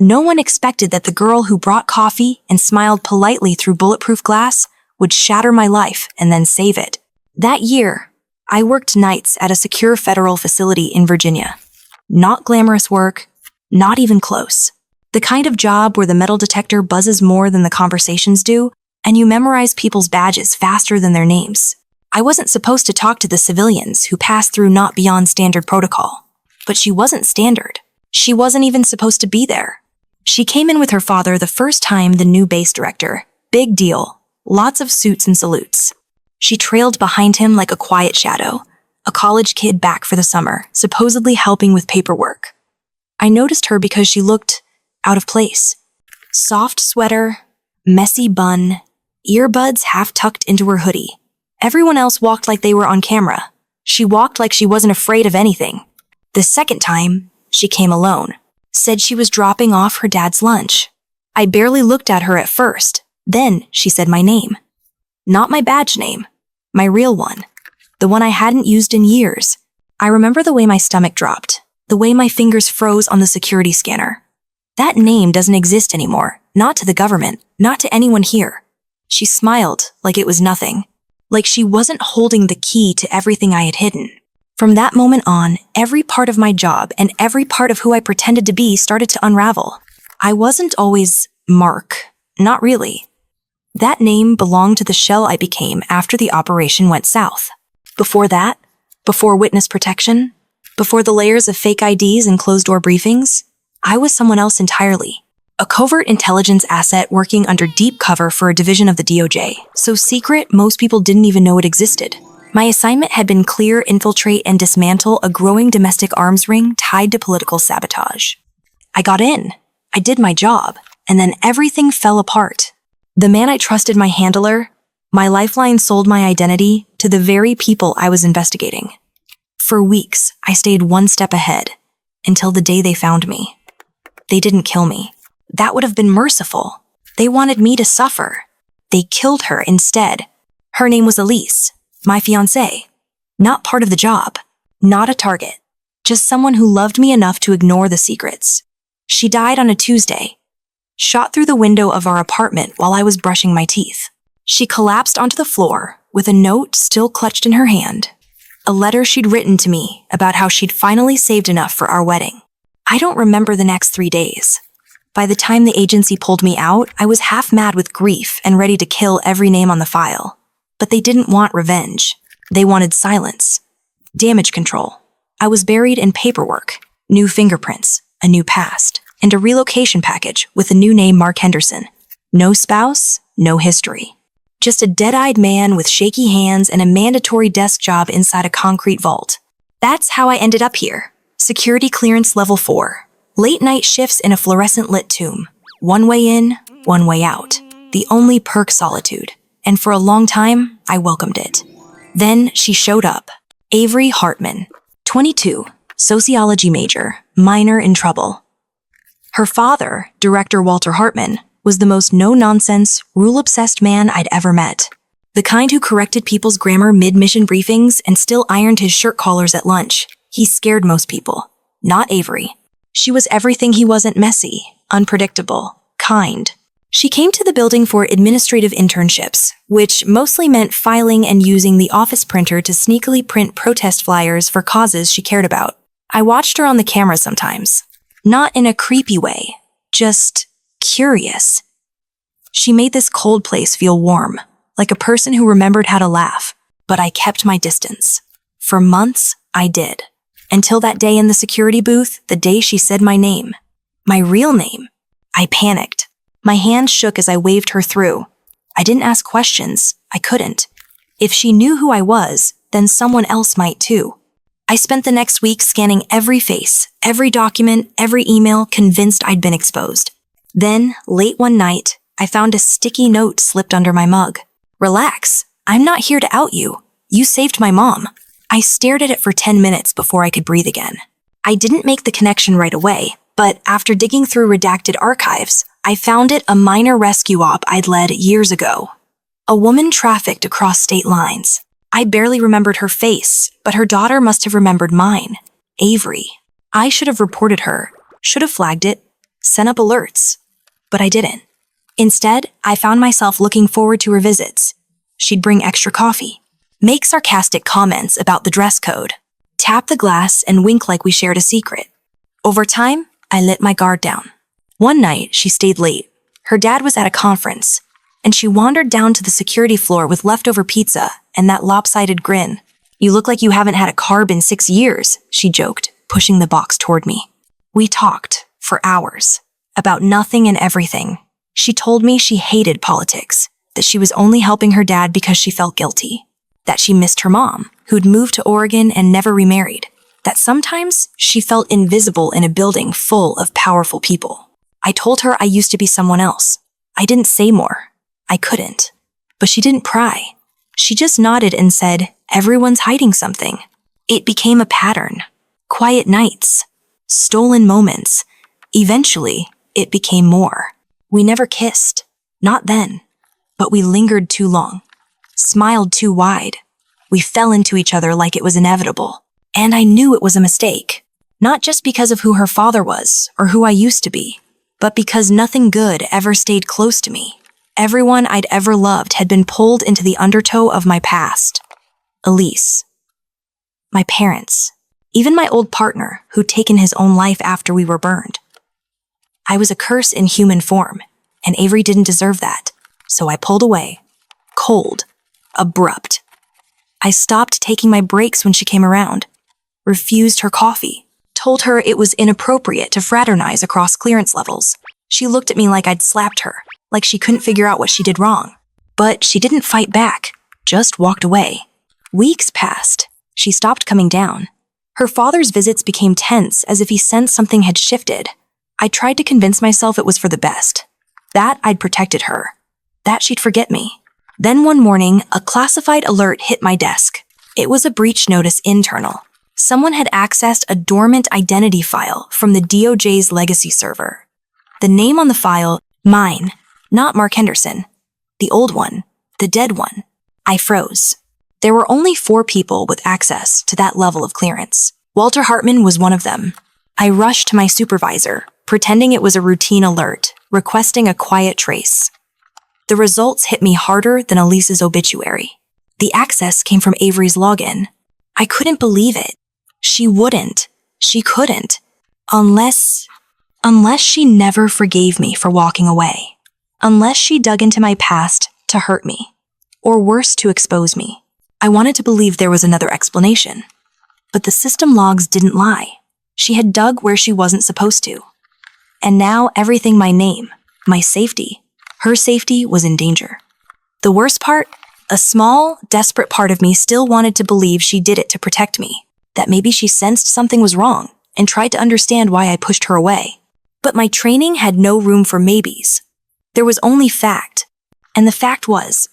No one expected that the girl who brought coffee and smiled politely through bulletproof glass would shatter my life and then save it. That year, I worked nights at a secure federal facility in Virginia. Not glamorous work, not even close. The kind of job where the metal detector buzzes more than the conversations do, and you memorize people's badges faster than their names. I wasn't supposed to talk to the civilians who passed through not beyond standard protocol. But she wasn't standard. She wasn't even supposed to be there. She came in with her father the first time the new base director. Big deal. Lots of suits and salutes. She trailed behind him like a quiet shadow, a college kid back for the summer, supposedly helping with paperwork. I noticed her because she looked out of place. Soft sweater, messy bun, earbuds half tucked into her hoodie. Everyone else walked like they were on camera. She walked like she wasn't afraid of anything. The second time, she came alone. Said she was dropping off her dad's lunch. I barely looked at her at first. Then she said my name. Not my badge name. My real one. The one I hadn't used in years. I remember the way my stomach dropped. The way my fingers froze on the security scanner. That name doesn't exist anymore. Not to the government. Not to anyone here. She smiled like it was nothing. Like she wasn't holding the key to everything I had hidden. From that moment on, every part of my job and every part of who I pretended to be started to unravel. I wasn't always Mark. Not really. That name belonged to the shell I became after the operation went south. Before that, before witness protection, before the layers of fake IDs and closed-door briefings, I was someone else entirely. A covert intelligence asset working under deep cover for a division of the DOJ, so secret most people didn't even know it existed. My assignment had been clear, infiltrate, and dismantle a growing domestic arms ring tied to political sabotage. I got in. I did my job. And then everything fell apart. The man I trusted my handler, my lifeline sold my identity to the very people I was investigating. For weeks, I stayed one step ahead, until the day they found me. They didn't kill me. That would have been merciful. They wanted me to suffer. They killed her instead. Her name was Elise. My fiancé. Not part of the job. Not a target. Just someone who loved me enough to ignore the secrets. She died on a Tuesday. Shot through the window of our apartment while I was brushing my teeth. She collapsed onto the floor with a note still clutched in her hand. A letter she'd written to me about how she'd finally saved enough for our wedding. I don't remember the next 3 days. By the time the agency pulled me out, I was half mad with grief and ready to kill every name on the file. But they didn't want revenge. They wanted silence. Damage control. I was buried in paperwork, new fingerprints, a new past, and a relocation package with the new name Mark Henderson. No spouse, no history. Just a dead-eyed man with shaky hands and a mandatory desk job inside a concrete vault. That's how I ended up here. Security clearance level 4. Late-night shifts in a fluorescent-lit tomb. One way in, one way out. The only perk solitude. And for a long time, I welcomed it. Then she showed up. Avery Hartman, 22, sociology major, minor in trouble. Her father, director Walter Hartman, was the most no-nonsense, rule-obsessed man I'd ever met. The kind who corrected people's grammar mid-mission briefings and still ironed his shirt collars at lunch. He scared most people. Not Avery. She was everything he wasn't: messy, unpredictable, kind. She came to the building for administrative internships, which mostly meant filing and using the office printer to sneakily print protest flyers for causes she cared about. I watched her on the camera sometimes. Not in a creepy way, just curious. She made this cold place feel warm, like a person who remembered how to laugh, but I kept my distance. For months, I did. Until that day in the security booth, the day she said my name. My real name. I panicked. My hand shook as I waved her through. I didn't ask questions. I couldn't. If she knew who I was, then someone else might too. I spent the next week scanning every face, every document, every email, convinced I'd been exposed. Then, late one night, I found a sticky note slipped under my mug. Relax. I'm not here to out you. You saved my mom. I stared at it for 10 minutes before I could breathe again. I didn't make the connection right away, but after digging through redacted archives, I found it a minor rescue op I'd led years ago. A woman trafficked across state lines. I barely remembered her face, but her daughter must have remembered mine. Avery. I should have reported her, should have flagged it, sent up alerts. But I didn't. Instead, I found myself looking forward to her visits. She'd bring extra coffee, make sarcastic comments about the dress code, tap the glass and wink like we shared a secret. Over time, I let my guard down. One night, she stayed late. Her dad was at a conference, and she wandered down to the security floor with leftover pizza and that lopsided grin. "You look like you haven't had a carb in 6 years," she joked, pushing the box toward me. We talked for hours about nothing and everything. She told me she hated politics, that she was only helping her dad because she felt guilty, that she missed her mom, who'd moved to Oregon and never remarried, that sometimes she felt invisible in a building full of powerful people. I told her I used to be someone else. I didn't say more. I couldn't. But she didn't pry. She just nodded and said, "Everyone's hiding something." It became a pattern. Quiet nights. Stolen moments. Eventually, it became more. We never kissed. Not then. But we lingered too long. Smiled too wide. We fell into each other like it was inevitable. And I knew it was a mistake. Not just because of who her father was, or who I used to be, but because nothing good ever stayed close to me. Everyone I'd ever loved had been pulled into the undertow of my past. Elise. My parents. Even my old partner, who'd taken his own life after we were burned. I was a curse in human form, and Avery didn't deserve that. So I pulled away. Cold. Abrupt. I stopped taking my breaks when she came around. Refused her coffee. Told her it was inappropriate to fraternize across clearance levels. She looked at me like I'd slapped her, like she couldn't figure out what she did wrong. But she didn't fight back, just walked away. Weeks passed. She stopped coming down. Her father's visits became tense, as if he sensed something had shifted. I tried to convince myself it was for the best. That I'd protected her. That she'd forget me. Then one morning, a classified alert hit my desk. It was a breach notice internal. Someone had accessed a dormant identity file from the DOJ's legacy server. The name on the file, mine, not Mark Henderson. The old one, the dead one. I froze. There were only 4 people with access to that level of clearance. Walter Hartman was one of them. I rushed to my supervisor, pretending it was a routine alert, requesting a quiet trace. The results hit me harder than Elise's obituary. The access came from Avery's login. I couldn't believe it. She wouldn't. She couldn't. Unless she never forgave me for walking away. Unless she dug into my past to hurt me. Or worse, to expose me. I wanted to believe there was another explanation. But the system logs didn't lie. She had dug where she wasn't supposed to. And now everything, my name, my safety, her safety, was in danger. The worst part? A small, desperate part of me still wanted to believe she did it to protect me. That maybe she sensed something was wrong and tried to understand why I pushed her away. But my training had no room for maybes. There was only fact. And the fact was,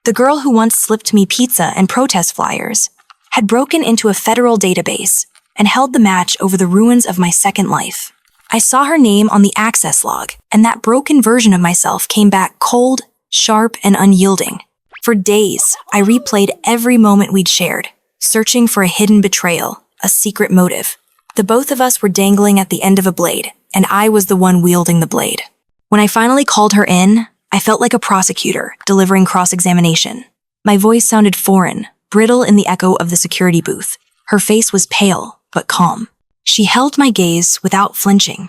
the girl who once slipped me pizza and protest flyers had broken into a federal database and held the match over the ruins of my second life. I saw her name on the access log, and that broken version of myself came back cold, sharp, and unyielding. For days, I replayed every moment we'd shared, searching for a hidden betrayal, a secret motive. The both of us were dangling at the end of a blade, and I was the one wielding the blade. When I finally called her in, I felt like a prosecutor delivering cross-examination. My voice sounded foreign, brittle in the echo of the security booth. Her face was pale, but calm. She held my gaze without flinching.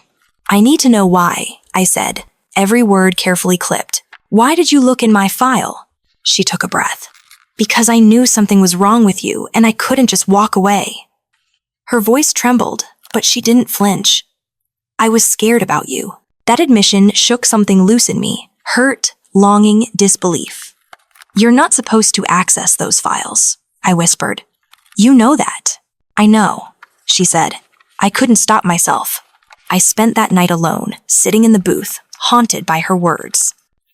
"I need to know why," I said, every word carefully clipped. "Why did you look in my file?" She took a breath. "Because I knew something was wrong with you, and I couldn't just walk away." Her voice trembled, but she didn't flinch. "I was scared about you." That admission shook something loose in me. Hurt, longing, disbelief. "You're not supposed to access those files," I whispered. "You know that." "I know," she said. I couldn't stop myself. I spent that night alone, sitting in the booth, haunted by her words.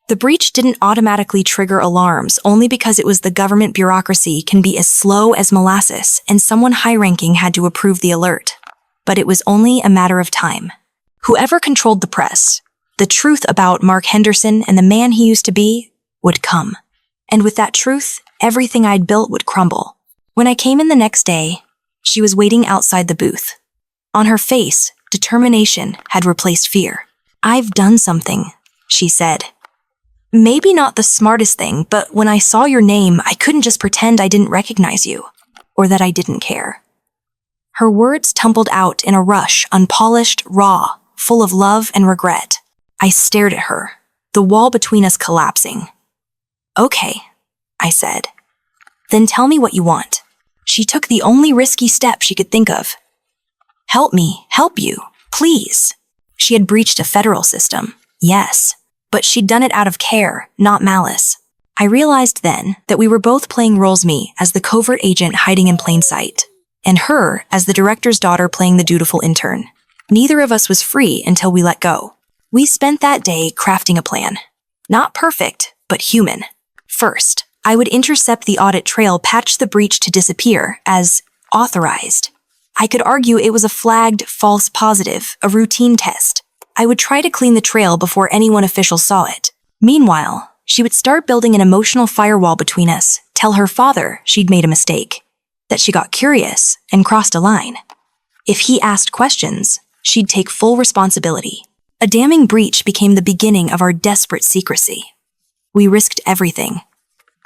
The breach didn't automatically trigger alarms only because it was the government bureaucracy can be as slow as molasses and someone high-ranking had to approve the alert. But it was only a matter of time. Whoever controlled the press, the truth about Mark Henderson and the man he used to be, would come. And with that truth, everything I'd built would crumble. When I came in the next day, she was waiting outside the booth. On her face, determination had replaced fear. "I've done something," she said. "Maybe not the smartest thing, but when I saw your name, I couldn't just pretend I didn't recognize you, or that I didn't care." Her words tumbled out in a rush, unpolished, raw, full of love and regret. I stared at her, the wall between us collapsing. "Okay," I said. "Then tell me what you want." She took the only risky step she could think of. "Help me, help you, please." She had breached a federal system, yes, but she'd done it out of care, not malice. I realized then that we were both playing roles, me as the covert agent hiding in plain sight, and her as the director's daughter playing the dutiful intern. Neither of us was free until we let go. We spent that day crafting a plan. Not perfect, but human. First, I would intercept the audit trail, patch the breach to disappear as authorized. I could argue it was a flagged false positive, a routine test. I would try to clean the trail before anyone official saw it. Meanwhile, she would start building an emotional firewall between us, tell her father she'd made a mistake, that she got curious and crossed a line. If he asked questions, she'd take full responsibility. A damning breach became the beginning of our desperate secrecy. We risked everything.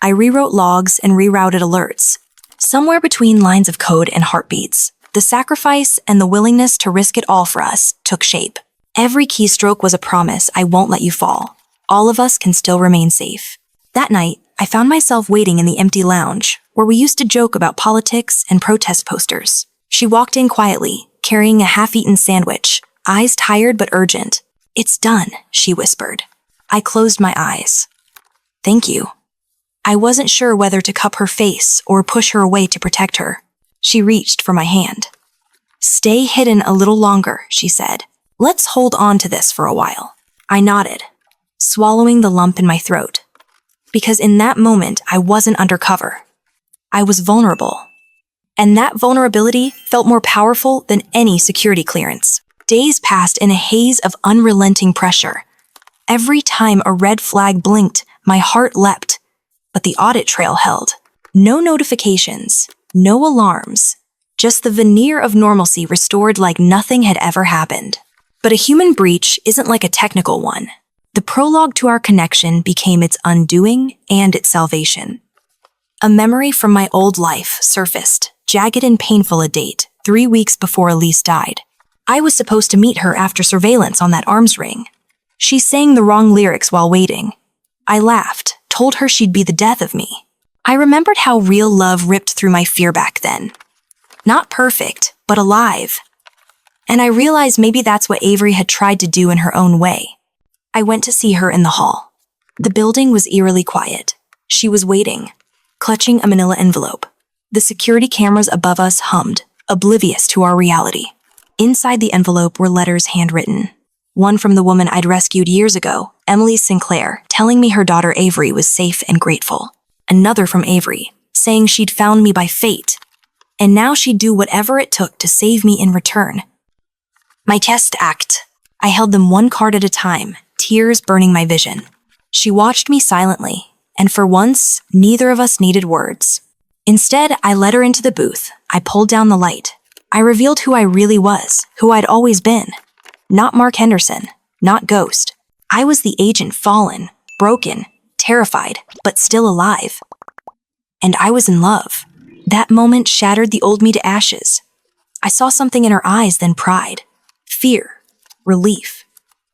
I rewrote logs and rerouted alerts. Somewhere between lines of code and heartbeats, the sacrifice and the willingness to risk it all for us took shape. Every keystroke was a promise: I won't let you fall. All of us can still remain safe. That night, I found myself waiting in the empty lounge, where we used to joke about politics and protest posters. She walked in quietly, carrying a half-eaten sandwich, eyes tired but urgent. "It's done," she whispered. I closed my eyes. "Thank you." I wasn't sure whether to cup her face or push her away to protect her. She reached for my hand. "Stay hidden a little longer," she said. "Let's hold on to this for a while." I nodded, swallowing the lump in my throat. Because in that moment, I wasn't undercover. I was vulnerable. And that vulnerability felt more powerful than any security clearance. Days passed in a haze of unrelenting pressure. Every time a red flag blinked, my heart leapt. But the audit trail held. No notifications, no alarms, just the veneer of normalcy restored like nothing had ever happened. But a human breach isn't like a technical one. The prologue to our connection became its undoing and its salvation. A memory from my old life surfaced, jagged and painful, a date, 3 weeks before Elise died. I was supposed to meet her after surveillance on that arms ring. She sang the wrong lyrics while waiting. I laughed, told her she'd be the death of me. I remembered how real love ripped through my fear back then. Not perfect, but alive. And I realized maybe that's what Avery had tried to do in her own way. I went to see her in the hall. The building was eerily quiet. She was waiting, clutching a manila envelope. The security cameras above us hummed, oblivious to our reality. Inside the envelope were letters handwritten. One from the woman I'd rescued years ago, Emily Sinclair, telling me her daughter Avery was safe and grateful. Another from Avery, saying she'd found me by fate, and now she'd do whatever it took to save me in return. My test act. I held them one card at a time, tears burning my vision. She watched me silently, and for once, neither of us needed words. Instead, I led her into the booth. I pulled down the light. I revealed who I really was, who I'd always been. Not Mark Henderson, not Ghost. I was the agent fallen, broken, terrified, but still alive. And I was in love. That moment shattered the old me to ashes. I saw something in her eyes, then pride, fear, relief.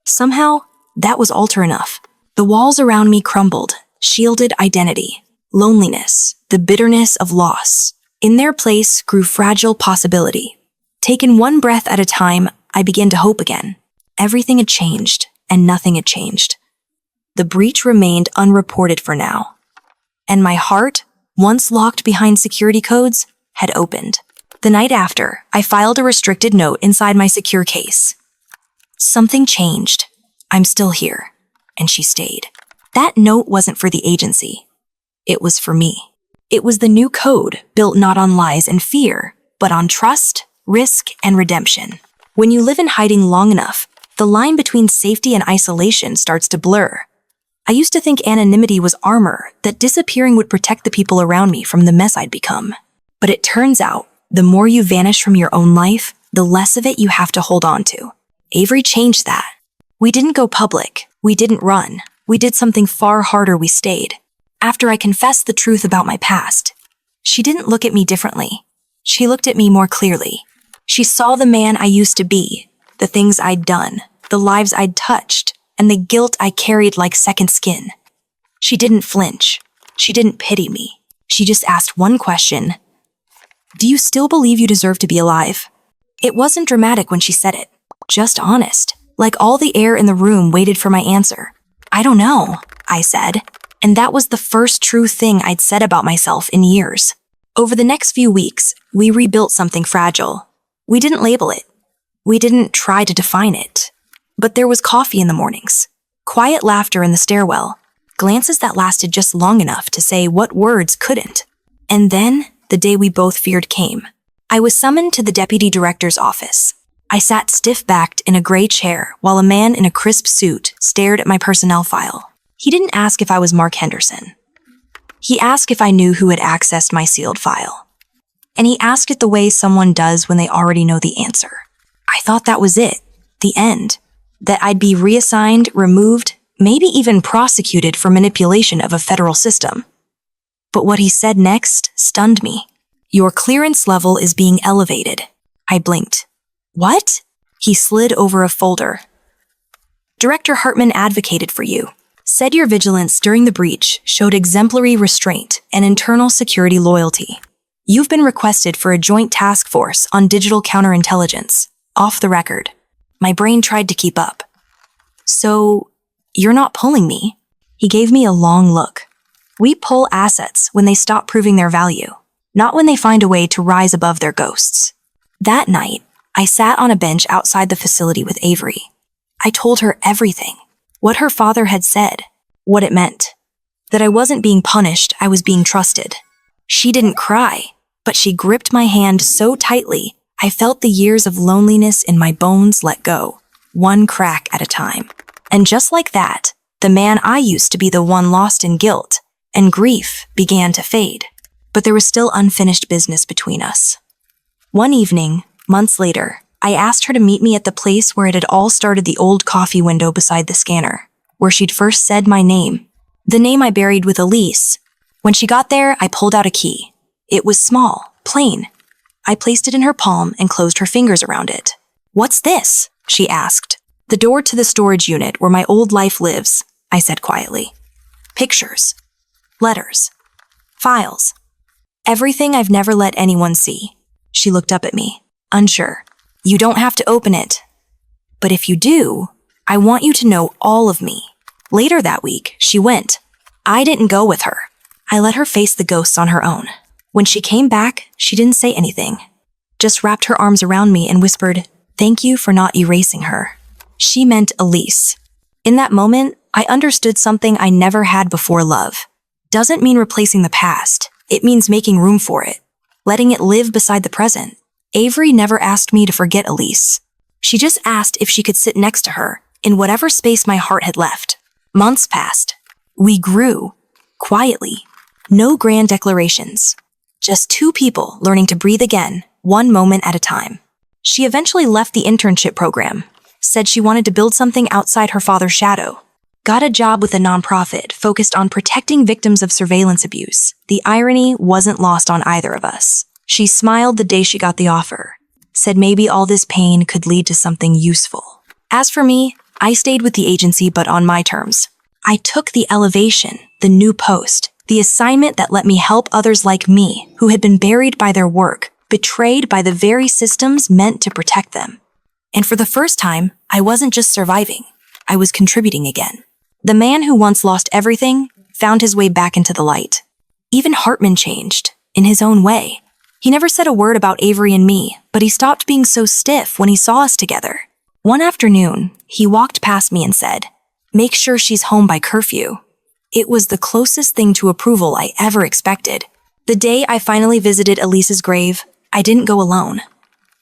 Somehow, that was altar enough. The walls around me crumbled, shielded identity, loneliness, the bitterness of loss. In their place grew fragile possibility. Taken one breath at a time, I began to hope again. Everything had changed, and nothing had changed. The breach remained unreported for now. And my heart, once locked behind security codes, had opened. The night after, I filed a restricted note inside my secure case. Something changed. I'm still here. And she stayed. That note wasn't for the agency. It was for me. It was the new code, built not on lies and fear, but on trust, risk, and redemption. When you live in hiding long enough, the line between safety and isolation starts to blur. I used to think anonymity was armor, that disappearing would protect the people around me from the mess I'd become. But it turns out, the more you vanish from your own life, the less of it you have to hold on to. Avery changed that. We didn't go public. We didn't run. We did something far harder. We stayed. After I confessed the truth about my past, she didn't look at me differently. She looked at me more clearly. She saw the man I used to be, the things I'd done, the lives I'd touched, and the guilt I carried like second skin. She didn't flinch. She didn't pity me. She just asked one question. Do you still believe you deserve to be alive? It wasn't dramatic when she said it, just honest, like all the air in the room waited for my answer. I don't know, I said, and that was the first true thing I'd said about myself in years. Over the next few weeks, we rebuilt something fragile. We didn't label it. We didn't try to define it. But there was coffee in the mornings, quiet laughter in the stairwell, glances that lasted just long enough to say what words couldn't. And then, the day we both feared came. I was summoned to the deputy director's office. I sat stiff-backed in a gray chair while a man in a crisp suit stared at my personnel file. He didn't ask if I was Mark Henderson. He asked if I knew who had accessed my sealed file. And he asked it the way someone does when they already know the answer. I thought that was it, the end. That I'd be reassigned, removed, maybe even prosecuted for manipulation of a federal system. But what he said next stunned me. Your clearance level is being elevated. I blinked. What? He slid over a folder. Director Hartman advocated for you. Said your vigilance during the breach showed exemplary restraint and internal security loyalty. You've been requested for a joint task force on digital counterintelligence. Off the record. My brain tried to keep up. So, you're not pulling me? He gave me a long look. We pull assets when they stop proving their value, not when they find a way to rise above their ghosts. That night, I sat on a bench outside the facility with Avery. I told her everything. What her father had said. What it meant. That I wasn't being punished, I was being trusted. She didn't cry, but she gripped my hand so tightly, I felt the years of loneliness in my bones let go, one crack at a time. And just like that, the man I used to be the one lost in guilt and grief began to fade. But there was still unfinished business between us. One evening, months later, I asked her to meet me at the place where it had all started, the old coffee window beside the scanner, where she'd first said my name, the name I buried with Elise. When she got there, I pulled out a key. It was small, plain. I placed it in her palm and closed her fingers around it. What's this? She asked. The door to the storage unit where my old life lives, I said quietly. Pictures. Letters. Files. Everything I've never let anyone see. She looked up at me, unsure. You don't have to open it. But if you do, I want you to know all of me. Later that week, she went. I didn't go with her. I let her face the ghosts on her own. When she came back, she didn't say anything. Just wrapped her arms around me and whispered, "Thank you for not erasing her." She meant Elise. In that moment, I understood something I never had before. Love doesn't mean replacing the past. It means making room for it, letting it live beside the present. Avery never asked me to forget Elise. She just asked if she could sit next to her in whatever space my heart had left. Months passed. We grew, quietly. No grand declarations. Just two people learning to breathe again, one moment at a time. She eventually left the internship program, said she wanted to build something outside her father's shadow. Got a job with a nonprofit focused on protecting victims of surveillance abuse. The irony wasn't lost on either of us. She smiled the day she got the offer, said maybe all this pain could lead to something useful. As for me, I stayed with the agency but on my terms. I took the elevation, the new post, the assignment that let me help others like me who had been buried by their work, betrayed by the very systems meant to protect them. And for the first time, I wasn't just surviving, I was contributing again. The man who once lost everything found his way back into the light. Even Hartman changed, in his own way. He never said a word about Avery and me, but he stopped being so stiff when he saw us together. One afternoon, he walked past me and said, "Make sure she's home by curfew." It was the closest thing to approval I ever expected. The day I finally visited Elise's grave, I didn't go alone.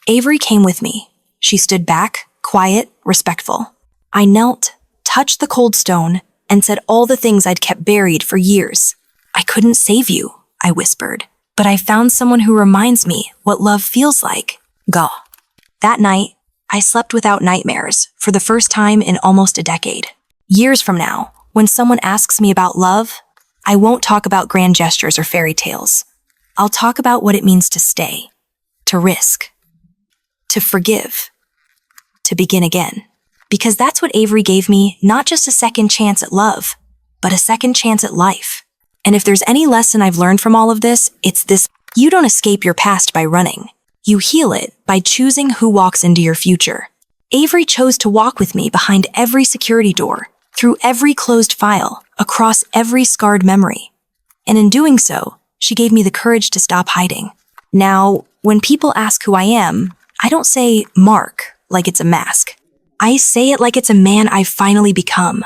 Avery came with me. She stood back, quiet, respectful. I knelt, touched the cold stone, and said all the things I'd kept buried for years. "I couldn't save you," I whispered, "but I found someone who reminds me what love feels like." Gah. That night, I slept without nightmares for the first time in almost a decade. Years from now, when someone asks me about love, I won't talk about grand gestures or fairy tales. I'll talk about what it means to stay, to risk, to forgive, to begin again. Because that's what Avery gave me, not just a second chance at love, but a second chance at life. And if there's any lesson I've learned from all of this, it's this: you don't escape your past by running. You heal it by choosing who walks into your future. Avery chose to walk with me behind every security door, through every closed file, across every scarred memory. And in doing so, she gave me the courage to stop hiding. Now, when people ask who I am, I don't say Mark like it's a mask. I say it like it's a man I've finally become.